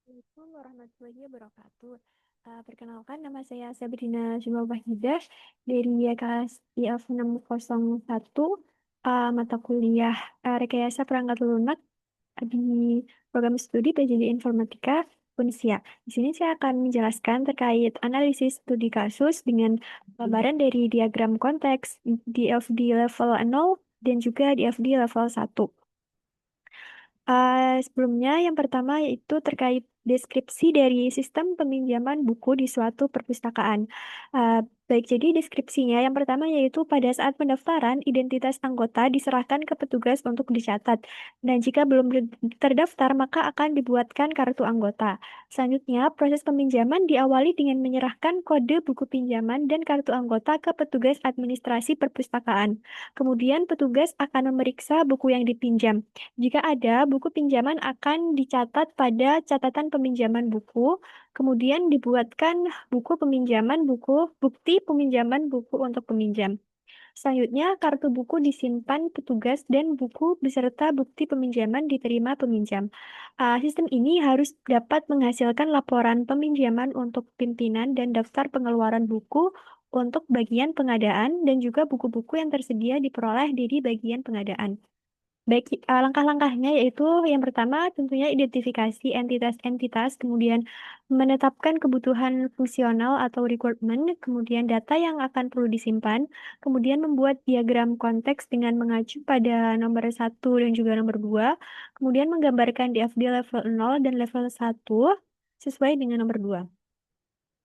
Assalamualaikum warahmatullahi wabarakatuh. Perkenalkan, nama saya Sabrina Jumawahidah dari kelas IF 601, mata kuliah Rekayasa Perangkat Lunak di program studi PJJ Informatika Unsia. Di sini saya akan menjelaskan terkait analisis studi kasus dengan gambaran dari diagram konteks DFD level 0 dan juga DFD level 1. Sebelumnya, yang pertama yaitu terkait deskripsi dari sistem peminjaman buku di suatu perpustakaan. Baik, jadi deskripsinya yang pertama yaitu pada saat pendaftaran, identitas anggota diserahkan ke petugas untuk dicatat. Dan jika belum terdaftar, maka akan dibuatkan kartu anggota. Selanjutnya, proses peminjaman diawali dengan menyerahkan kode buku pinjaman dan kartu anggota ke petugas administrasi perpustakaan. Kemudian, petugas akan memeriksa buku yang dipinjam. Jika ada, buku pinjaman akan dicatat pada catatan peminjaman buku, kemudian dibuatkan bukti peminjaman buku untuk peminjam. Selanjutnya, kartu buku disimpan petugas dan buku beserta bukti peminjaman diterima peminjam. Sistem ini harus dapat menghasilkan laporan peminjaman untuk pimpinan dan daftar pengeluaran buku untuk bagian pengadaan dan juga buku-buku yang tersedia diperoleh dari bagian pengadaan. Baik, langkah-langkahnya yaitu yang pertama tentunya identifikasi entitas-entitas, kemudian menetapkan kebutuhan fungsional atau requirement, kemudian data yang akan perlu disimpan, kemudian membuat diagram konteks dengan mengacu pada nomor 1 dan juga nomor 2, kemudian menggambarkan DFD level 0 dan level 1 sesuai dengan nomor 2.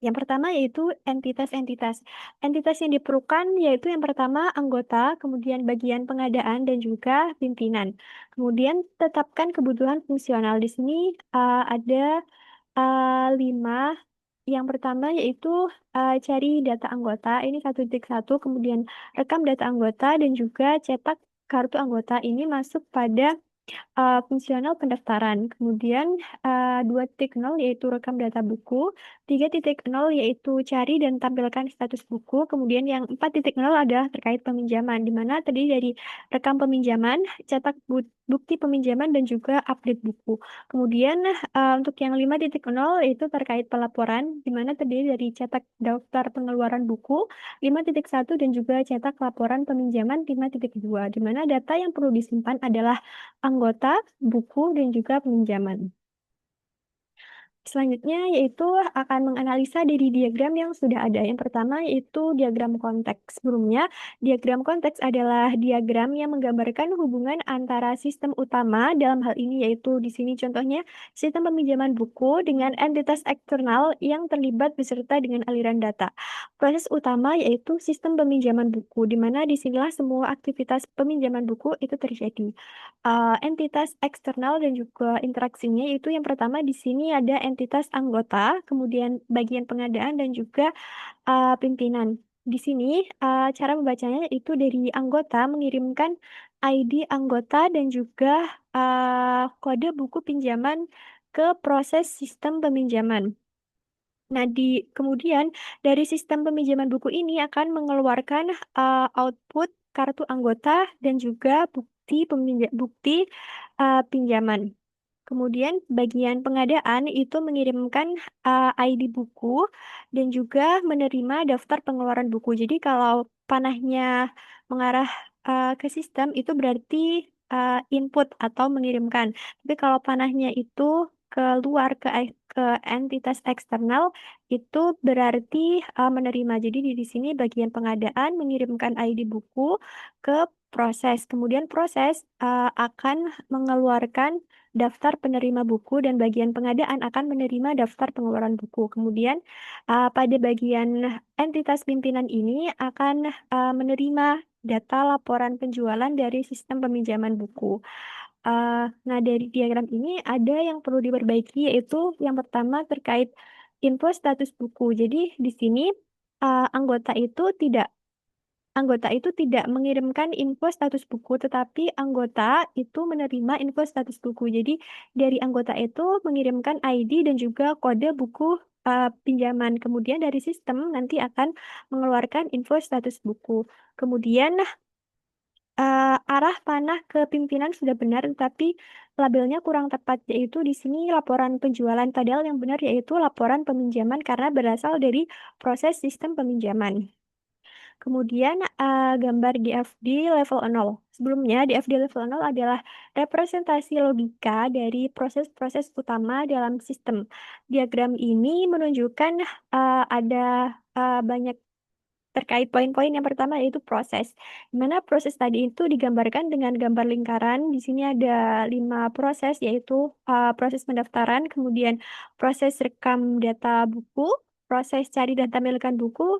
Yang pertama yaitu entitas-entitas. Entitas yang diperlukan yaitu yang pertama anggota, kemudian bagian pengadaan, dan juga pimpinan. Kemudian tetapkan kebutuhan fungsional. Di sini ada 5. Yang pertama yaitu cari data anggota. Ini 1.1, kemudian rekam data anggota, dan juga cetak kartu anggota. Ini masuk pada fungsional pendaftaran. Kemudian 2.0 yaitu rekam data buku, 3.0 yaitu cari dan tampilkan status buku, kemudian yang 4.0 adalah terkait peminjaman, di mana terdiri dari rekam peminjaman, cetak bukti peminjaman, dan juga update buku. Kemudian untuk yang 5.0 yaitu terkait pelaporan, di mana terdiri dari cetak daftar pengeluaran buku, 5.1 dan juga cetak laporan peminjaman 5.2, di mana data yang perlu disimpan adalah anggota, buku, dan juga peminjaman. Selanjutnya yaitu akan menganalisa dari diagram yang sudah ada. Yang pertama yaitu diagram konteks. Sebelumnya, diagram konteks adalah diagram yang menggambarkan hubungan antara sistem utama, dalam hal ini yaitu di sini contohnya sistem peminjaman buku dengan entitas eksternal yang terlibat beserta dengan aliran data. Proses utama yaitu sistem peminjaman buku, di mana disinilah semua aktivitas peminjaman buku itu terjadi. Entitas eksternal dan juga interaksinya itu yang pertama di sini ada entitas anggota, kemudian bagian pengadaan dan juga pimpinan. Di sini cara membacanya itu dari anggota mengirimkan ID anggota dan juga kode buku pinjaman ke proses sistem peminjaman. Nah, kemudian dari sistem peminjaman buku ini akan mengeluarkan output kartu anggota dan juga bukti pinjaman. Kemudian bagian pengadaan itu mengirimkan ID buku dan juga menerima daftar pengeluaran buku. Jadi kalau panahnya mengarah ke sistem itu berarti input atau mengirimkan. Tapi kalau panahnya itu keluar ke entitas eksternal itu berarti menerima. Jadi di sini bagian pengadaan mengirimkan ID buku ke proses. Kemudian proses akan mengeluarkan daftar penerima buku dan bagian pengadaan akan menerima daftar pengeluaran buku. Kemudian pada bagian entitas pimpinan ini akan menerima data laporan penjualan dari sistem peminjaman buku. Nah, dari diagram ini ada yang perlu diperbaiki, yaitu yang pertama terkait info status buku. Jadi di sini uh, anggota itu tidak Anggota itu tidak mengirimkan info status buku, tetapi anggota itu menerima info status buku. Jadi dari anggota itu mengirimkan ID dan juga kode buku pinjaman. Kemudian dari sistem nanti akan mengeluarkan info status buku. Kemudian arah panah ke pimpinan sudah benar, tapi labelnya kurang tepat, yaitu di sini laporan penjualan, padahal yang benar yaitu laporan peminjaman karena berasal dari proses sistem peminjaman. Kemudian gambar DFD level 0. Sebelumnya, DFD level 0 adalah representasi logika dari proses-proses utama dalam sistem. Diagram ini menunjukkan ada banyak terkait poin-poin yang pertama yaitu proses. Di mana proses tadi itu digambarkan dengan gambar lingkaran. Di sini ada 5 proses yaitu proses pendaftaran, kemudian proses rekam data buku, proses cari dan tampilkan buku,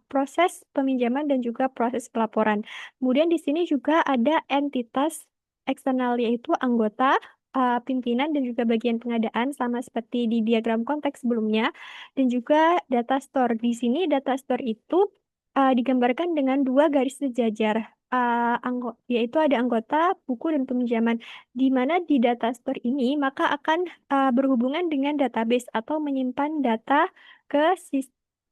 proses peminjaman dan juga proses pelaporan. Kemudian di sini juga ada entitas eksternal yaitu anggota, pimpinan dan juga bagian pengadaan sama seperti di diagram konteks sebelumnya dan juga data store. Di sini data store itu digambarkan dengan 2 garis sejajar, yaitu ada anggota, buku, dan peminjaman. Di mana di data store ini maka akan berhubungan dengan database atau menyimpan data ke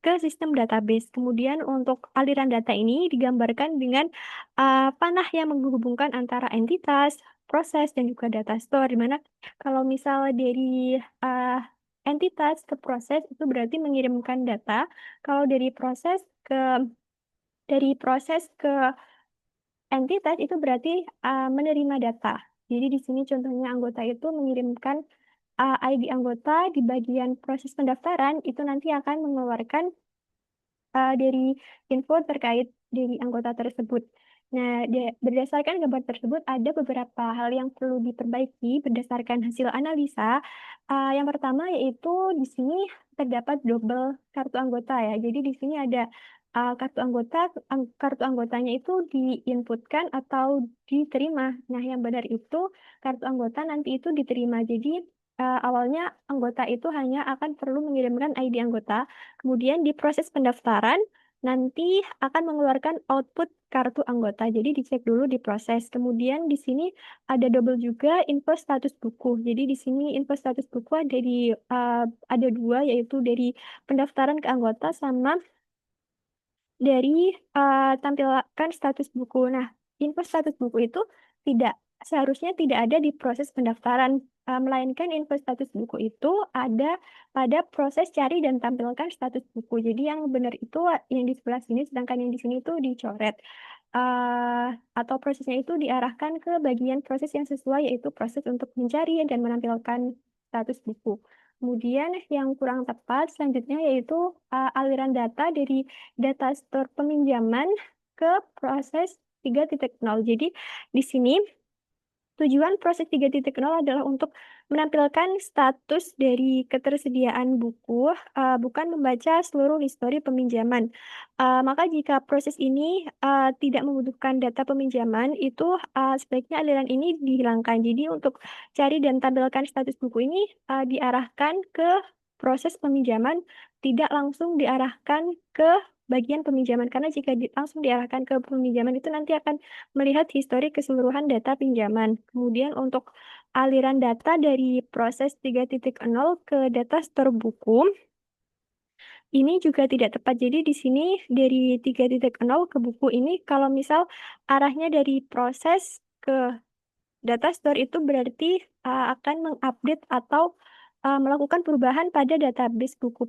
ke sistem database. Kemudian untuk aliran data ini digambarkan dengan panah yang menghubungkan antara entitas, proses, dan juga data store. Di mana kalau misal dari uh, entitas ke proses itu berarti mengirimkan data. Kalau dari proses ke entitas itu berarti menerima data. Jadi di sini contohnya anggota itu mengirimkan ID anggota di bagian proses pendaftaran itu nanti akan mengeluarkan dari info terkait dari anggota tersebut. Nah, berdasarkan gambar tersebut ada beberapa hal yang perlu diperbaiki berdasarkan hasil analisa. Yang pertama yaitu di sini terdapat double kartu anggota ya. Jadi di sini ada kartu anggota, kartu anggotanya itu diinputkan atau diterima. Nah, yang benar itu kartu anggota nanti itu diterima. Jadi awalnya anggota itu hanya akan perlu mengirimkan ID anggota. Kemudian di proses pendaftaran nanti akan mengeluarkan output kartu anggota. Jadi dicek dulu di proses. Kemudian di sini ada double juga info status buku. Jadi di sini info status buku ada 2 yaitu dari pendaftaran ke anggota sama dari tampilkan status buku. Nah, info status buku itu tidak seharusnya tidak ada di proses pendaftaran, melainkan info status buku itu ada pada proses cari dan tampilkan status buku. Jadi yang benar itu yang di sebelah sini, sedangkan yang di sini itu dicoret. Atau prosesnya itu diarahkan ke bagian proses yang sesuai, yaitu proses untuk mencari dan menampilkan status buku. Kemudian yang kurang tepat selanjutnya yaitu aliran data dari data store peminjaman ke proses 3.0. Jadi di sini tujuan proses 3.0 adalah untuk menampilkan status dari ketersediaan buku, bukan membaca seluruh histori peminjaman. Maka jika proses ini tidak membutuhkan data peminjaman, itu sebaiknya aliran ini dihilangkan. Jadi untuk cari dan tampilkan status buku ini diarahkan ke proses peminjaman, tidak langsung diarahkan ke bagian peminjaman. Karena jika langsung diarahkan ke peminjaman itu nanti akan melihat histori keseluruhan data pinjaman. Kemudian untuk aliran data dari proses 3.0 ke data store buku, ini juga tidak tepat. Jadi di sini dari 3.0 ke buku ini, kalau misal arahnya dari proses ke data store itu berarti akan mengupdate atau melakukan perubahan pada database buku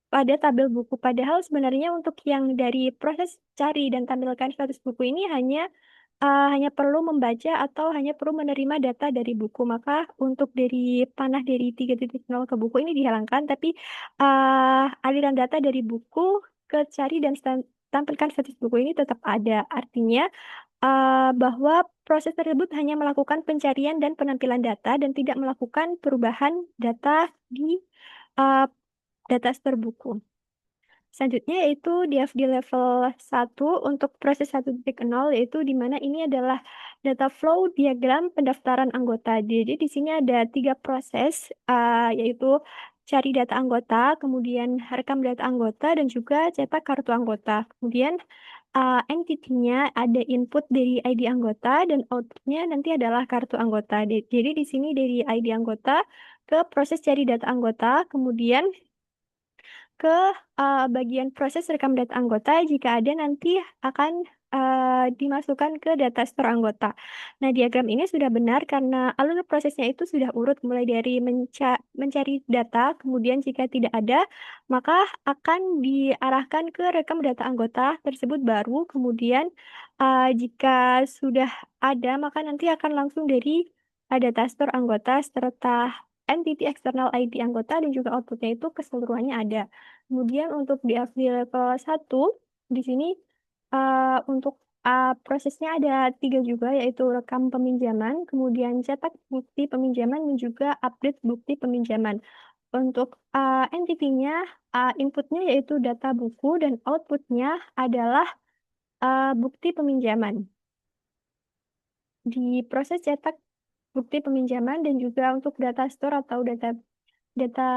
pada tabel buku. Padahal sebenarnya untuk yang dari proses cari dan tampilkan status buku ini hanya perlu membaca atau hanya perlu menerima data dari buku. Maka untuk dari panah dari 3.0 ke buku ini dihilangkan, tapi aliran data dari buku ke cari dan tampilkan status buku ini tetap ada. Artinya bahwa proses tersebut hanya melakukan pencarian dan penampilan data dan tidak melakukan perubahan data di uh, data store buku. Selanjutnya yaitu DFD level 1 untuk proses 1.0 yaitu di mana ini adalah data flow diagram pendaftaran anggota. Jadi di sini ada 3 proses yaitu cari data anggota, kemudian rekam data anggota dan juga cetak kartu anggota. Kemudian entity-nya ada input dari ID anggota dan output-nya nanti adalah kartu anggota. Jadi di sini dari ID anggota ke proses cari data anggota, kemudian ke bagian proses rekam data anggota jika ada nanti akan dimasukkan ke data store anggota. Nah, diagram ini sudah benar karena alur prosesnya itu sudah urut mulai dari mencari data, kemudian jika tidak ada, maka akan diarahkan ke rekam data anggota tersebut baru, kemudian jika sudah ada, maka nanti akan langsung dari data store anggota serta entity external ID anggota dan juga outputnya itu keseluruhannya ada. Kemudian untuk di FD level 1, di sini untuk prosesnya ada 3 juga, yaitu rekam peminjaman, kemudian cetak bukti peminjaman, dan juga update bukti peminjaman. Untuk entity-nya, inputnya yaitu data buku, dan outputnya adalah bukti peminjaman. Di proses cetak bukti peminjaman dan juga untuk data store atau data data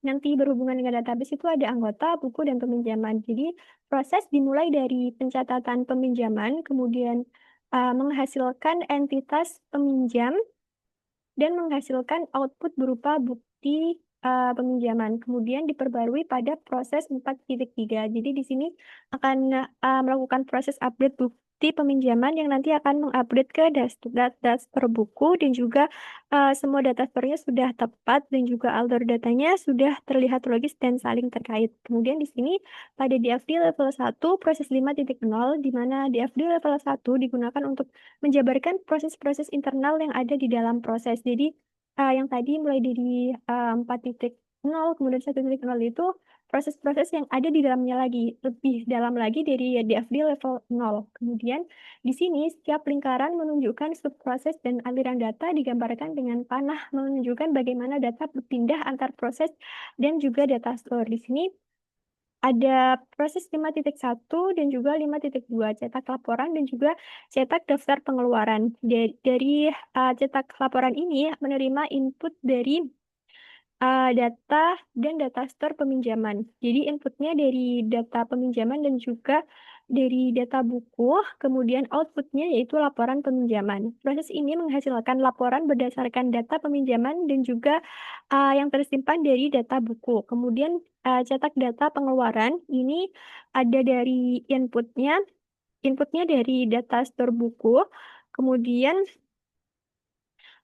nanti berhubungan dengan database itu ada anggota, buku, dan peminjaman. Jadi proses dimulai dari pencatatan peminjaman, kemudian menghasilkan entitas peminjam dan menghasilkan output berupa bukti peminjaman. Kemudian diperbarui pada proses 4.3. Jadi di sini akan melakukan proses update bukti peminjaman yang nanti akan mengupdate ke data buku dan juga semua data store-nya sudah tepat dan juga alur datanya sudah terlihat logis dan saling terkait. Kemudian di sini pada DFD level 1 proses 5.0 di mana DFD level 1 digunakan untuk menjabarkan proses-proses internal yang ada di dalam proses. Jadi yang tadi mulai dari 4.0 kemudian 1.0 itu proses-proses yang ada di dalamnya lagi, lebih dalam lagi dari DFD level 0. Kemudian di sini setiap lingkaran menunjukkan subproses dan aliran data digambarkan dengan panah menunjukkan bagaimana data berpindah antar proses dan juga data store. Di sini ada proses 5.1 dan juga 5.2 cetak laporan dan juga cetak daftar pengeluaran. Dari cetak laporan ini menerima input dari data dan data store peminjaman. Jadi inputnya dari data peminjaman dan juga dari data buku, kemudian outputnya yaitu laporan peminjaman. Proses ini menghasilkan laporan berdasarkan data peminjaman dan juga yang tersimpan dari data buku. Kemudian cetak data pengeluaran ini ada dari inputnya dari data store buku, kemudian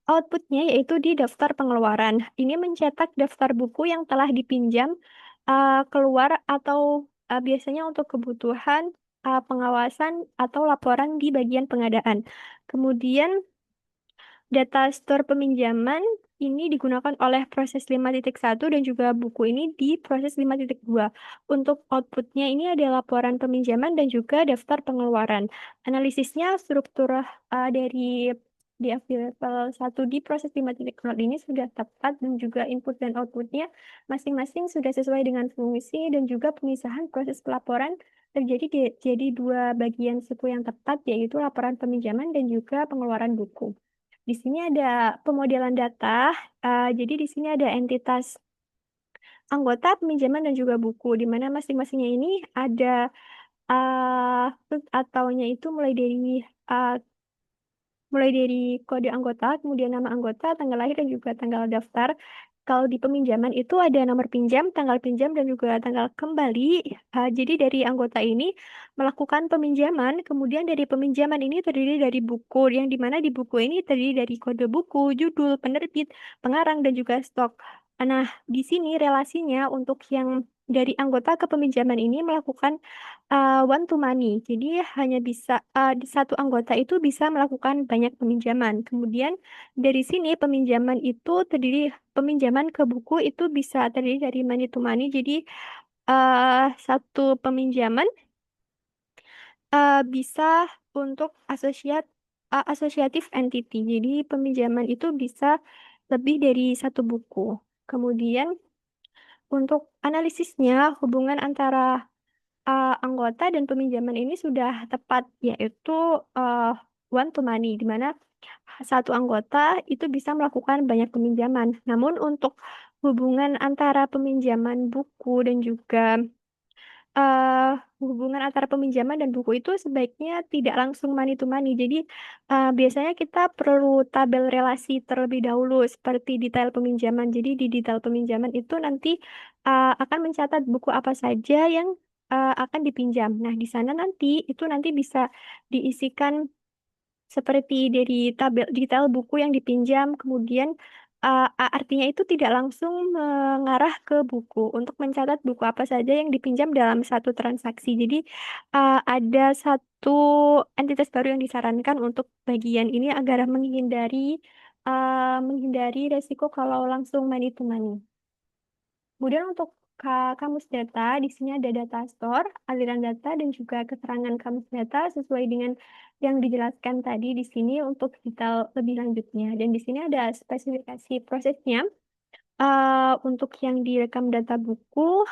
outputnya yaitu di daftar pengeluaran. Ini mencetak daftar buku yang telah dipinjam keluar atau biasanya untuk kebutuhan pengawasan atau laporan di bagian pengadaan. Kemudian data store peminjaman ini digunakan oleh proses 5.1 dan juga buku ini di proses 5.2. Untuk outputnya ini ada laporan peminjaman dan juga daftar pengeluaran. Analisisnya struktur dari DFD level 1 di proses 5.0 ini sudah tepat dan juga input dan outputnya masing-masing sudah sesuai dengan fungsi dan juga pemisahan proses pelaporan terjadi jadi 2 bagian suku yang tepat yaitu laporan peminjaman dan juga pengeluaran buku. Di sini ada pemodelan data, jadi di sini ada entitas anggota, peminjaman, dan juga buku, di mana masing-masingnya ini ada ataunya itu uh, mulai dari kode anggota, kemudian nama anggota, tanggal lahir, dan juga tanggal daftar. Kalau di peminjaman itu ada nomor pinjam, dan juga tanggal kembali. Jadi dari anggota ini melakukan peminjaman, kemudian dari peminjaman ini terdiri dari buku, yang dimana di buku ini terdiri dari kode buku, judul, penerbit, pengarang, dan juga stok. Nah, di sini relasinya untuk yang dari anggota ke peminjaman ini melakukan one to money. Jadi hanya bisa di satu anggota itu bisa melakukan banyak peminjaman. Kemudian dari sini peminjaman ke buku itu bisa terdiri dari money to money. Jadi satu peminjaman bisa untuk asosiatif entity. Jadi peminjaman itu bisa lebih dari satu buku. Kemudian untuk analisisnya hubungan antara anggota dan peminjaman ini sudah tepat, yaitu uh, one to money, di mana satu anggota itu bisa melakukan banyak peminjaman. Namun untuk hubungan antara peminjaman buku dan juga uh, hubungan antara peminjaman dan buku itu sebaiknya tidak langsung money to money. Jadi biasanya kita perlu tabel relasi terlebih dahulu seperti detail peminjaman. Jadi di detail peminjaman itu nanti akan mencatat buku apa saja yang akan dipinjam. Nah, di sana nanti bisa diisikan seperti dari tabel detail buku yang dipinjam, kemudian artinya itu tidak langsung mengarah ke buku untuk mencatat buku apa saja yang dipinjam dalam satu transaksi. Jadi ada satu entitas baru yang disarankan untuk bagian ini agar menghindari resiko kalau langsung money to money. Kemudian untuk kamus data, di sini ada data store, aliran data, dan juga keterangan kamus data sesuai dengan yang dijelaskan tadi di sini untuk detail lebih lanjutnya. Dan di sini ada spesifikasi prosesnya. Untuk yang direkam data buku,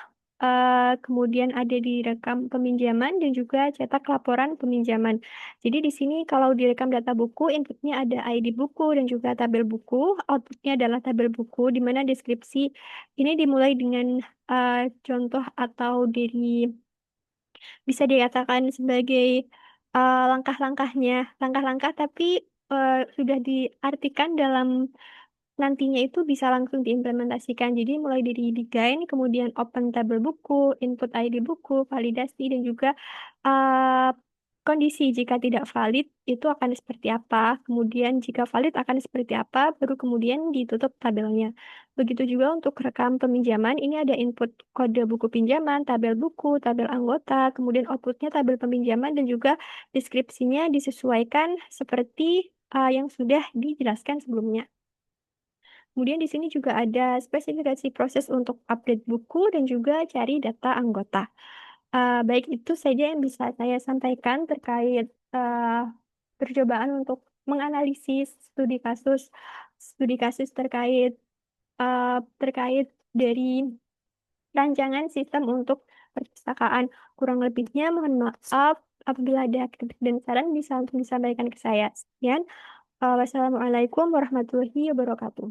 kemudian ada direkam peminjaman dan juga cetak laporan peminjaman. Jadi di sini kalau direkam data buku, inputnya ada ID buku dan juga tabel buku, outputnya adalah tabel buku, di mana deskripsi ini dimulai dengan contoh atau bisa dikatakan sebagai langkah-langkahnya, langkah-langkah tapi sudah diartikan dalam nantinya itu bisa langsung diimplementasikan. Jadi mulai dari design, kemudian open tabel buku, input ID buku, validasi, dan juga uh, kondisi jika tidak valid itu akan seperti apa. Kemudian jika valid akan seperti apa, baru kemudian ditutup tabelnya. Begitu juga untuk rekam peminjaman, ini ada input kode buku pinjaman, tabel buku, tabel anggota, kemudian outputnya tabel peminjaman, dan juga deskripsinya disesuaikan seperti yang sudah dijelaskan sebelumnya. Kemudian di sini juga ada spesifikasi proses untuk update buku dan juga cari data anggota. Baik itu saja yang bisa saya sampaikan terkait percobaan untuk menganalisis studi kasus terkait dari rancangan sistem untuk perpustakaan. Kurang lebihnya mohon maaf apabila ada kritik dan saran bisa untuk disampaikan ke saya. Sekian. Wassalamualaikum warahmatullahi wabarakatuh.